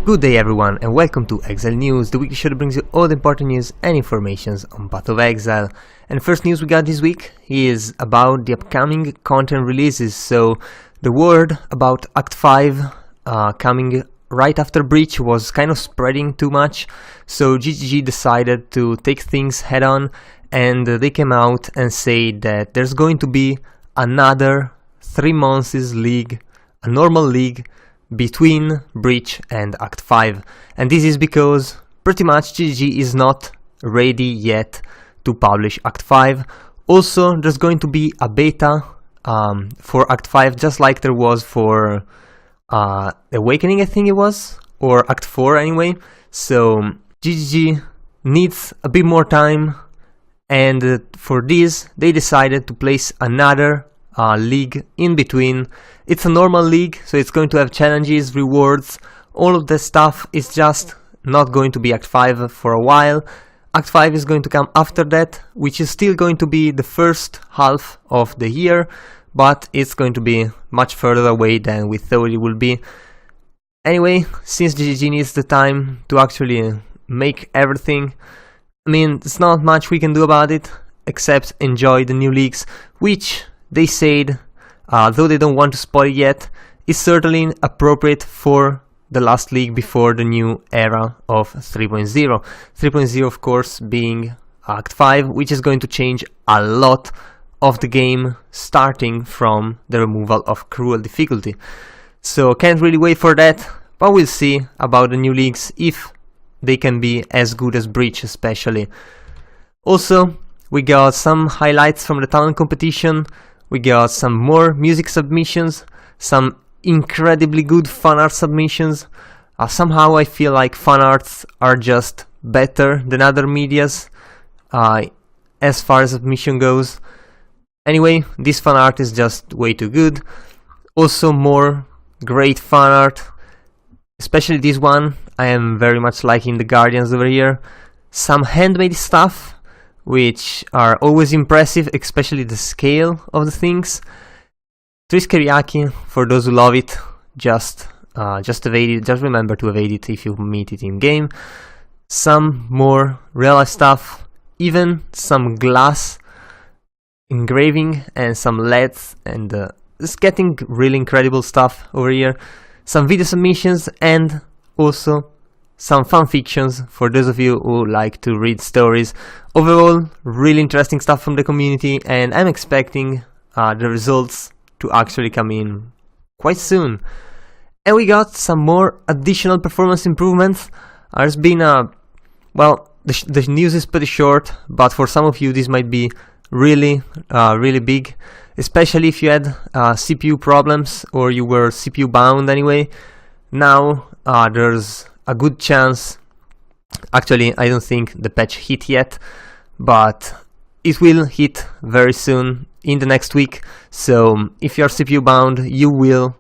Good day everyone and welcome to Exile News, the weekly show that brings you all the important news and informations on Path of Exile. And the first news we got this week is about the upcoming content releases. So the word about Act 5 coming right after Breach was kind of spreading too much, so GGG decided to take things head on, and they came out and said that there's going to be another 3 months league, a normal league between Breach and Act 5, and this is because pretty much GGG is not ready yet to publish Act 5. Also, there's going to be a beta for Act 5, just like there was for Awakening, I think it was, or Act 4 anyway. So GGG needs a bit more time, and for this they decided to place another league in between. It's a normal league, so it's going to have challenges, rewards, all of this stuff. Is just not going to be Act 5 for a while. Act 5 is going to come after that, which is still going to be the first half of the year, but it's going to be much further away than we thought it would be. Anyway, since GGG needs the time to actually make everything, I mean, there's not much we can do about it except enjoy the new leagues, which they said, though they don't want to spoil it yet, is certainly appropriate for the last league before the new era of 3.0. 3.0 of course being Act 5, which is going to change a lot of the game, starting from the removal of cruel difficulty. So can't really wait for that, but we'll see about the new leagues, if they can be as good as Breach especially. Also, we got some highlights from the talent competition. We got some more music submissions, some incredibly good fan art submissions. Somehow I feel like fan arts are just better than other medias as far as submission goes. Anyway, this fan art is just way too good. Also more great fan art, especially this one. I am very much liking the Guardians over here. Some handmade stuff, which are always impressive, especially the scale of the things. Tris Keriaki, for those who love it, just evade it. Just remember to evade it if you meet it in game. Some more real life stuff, even some glass engraving and some LEDs, and it's getting really incredible stuff over here. Some video submissions and also some fan fictions for those of you who like to read stories. Overall, really interesting stuff from the community, and I'm expecting the results to actually come in quite soon. And we got some more additional performance improvements. There's been well, the news is pretty short, but for some of you this might be really big, especially if you had CPU problems or you were CPU bound anyway. Now there's a good chance, actually I don't think the patch hit yet, but it will hit very soon in the next week. So if you're CPU bound, you will,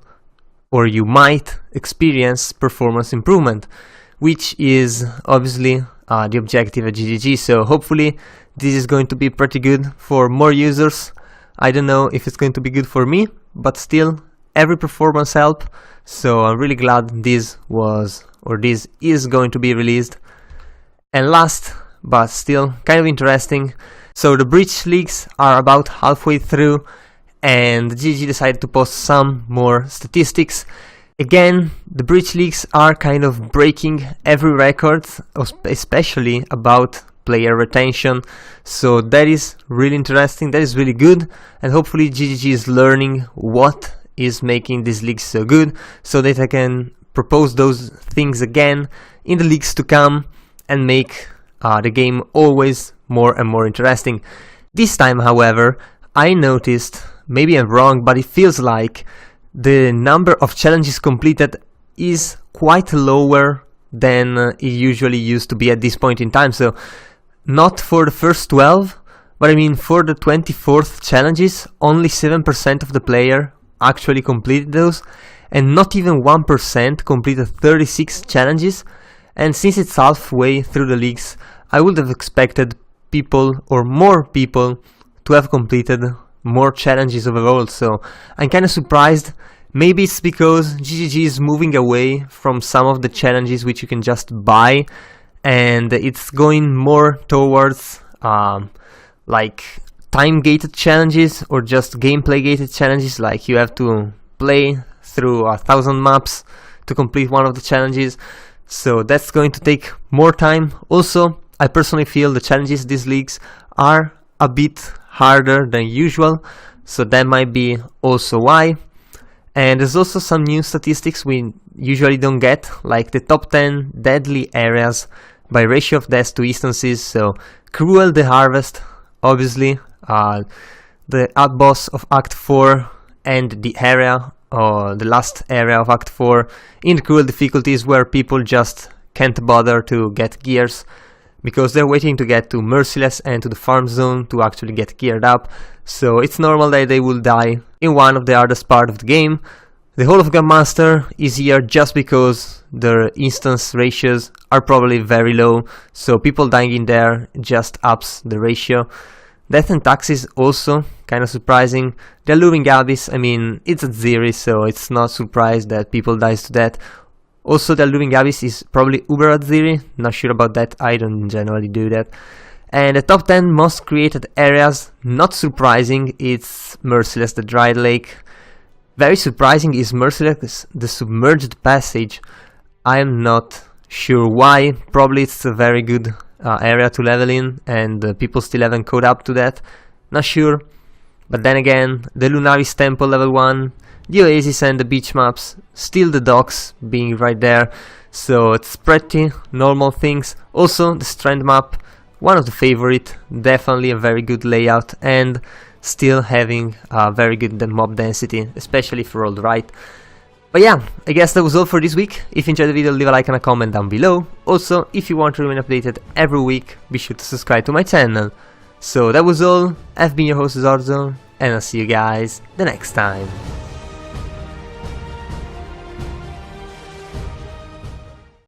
or you might, experience performance improvement, which is obviously the objective at GGG. So hopefully this is going to be pretty good for more users. I don't know if it's going to be good for me, but still, every performance help. So I'm really glad this is going to be released. And last, but still kind of interesting, so the Breach leagues are about halfway through, and GG decided to post some more statistics. Again, the Breach leagues are kind of breaking every record, especially about player retention. So that is really interesting, that is really good, and hopefully GGG is learning what is making these leagues so good, so that I can propose those things again in the leagues to come and make the game always more and more interesting. This time, however, I noticed, maybe I'm wrong, but it feels like the number of challenges completed is quite lower than it usually used to be at this point in time. So not for the first 12, but I mean for the 24th challenges, only 7% of the player actually completed those, and not even 1% completed 36 challenges. And since it's halfway through the leagues, I would have expected people, or more people, to have completed more challenges overall. So I'm kind of surprised, Maybe it's because GGG is moving away from some of the challenges which you can just buy, and it's going more towards like time-gated challenges or just gameplay-gated challenges, like you have to play through 1,000 maps to complete one of the challenges. So that's going to take more time. Also, I personally feel the challenges these leagues are a bit harder than usual, so that might be also why. And there's also some new statistics we usually don't get, like the top 10 deadly areas by ratio of deaths to instances. So Cruel the Harvest, obviously, the boss of Act 4 and the area, or the last area of Act 4 in the Cruel difficulties, where people just can't bother to get gears because they're waiting to get to Merciless and to the farm zone to actually get geared up. So it's normal that they will die in one of the hardest part of the game. The Hall of Gunmaster is here just because their instance ratios are probably very low, so people dying in there just ups the ratio. Death and Taxes also kind of surprising. The Alluring Abyss, I mean, it's at 0, so it's not surprised that people dies to that. Also, the Alluring Abyss is probably uber at 0, not sure about that, I don't generally do that. And the top 10 most created areas, not surprising, it's Merciless, the Dried Lake. Very surprising is Merciless, the Submerged Passage. I am not sure why, probably it's a very good area to level in, and people still haven't caught up to that, not sure. But then again, the Lunaris Temple level 1, the Oasis and the beach maps, still the docks being right there, so it's pretty normal things. Also the Strand map, one of the favorite, definitely a very good layout, and still having a very good mob density, especially if rolled right. But yeah, I guess that was all for this week. If you enjoyed the video, leave a like and a comment down below. Also, if you want to remain updated every week, be sure to subscribe to my channel. So that was all, I've been your host Zorzo, and I'll see you guys the next time.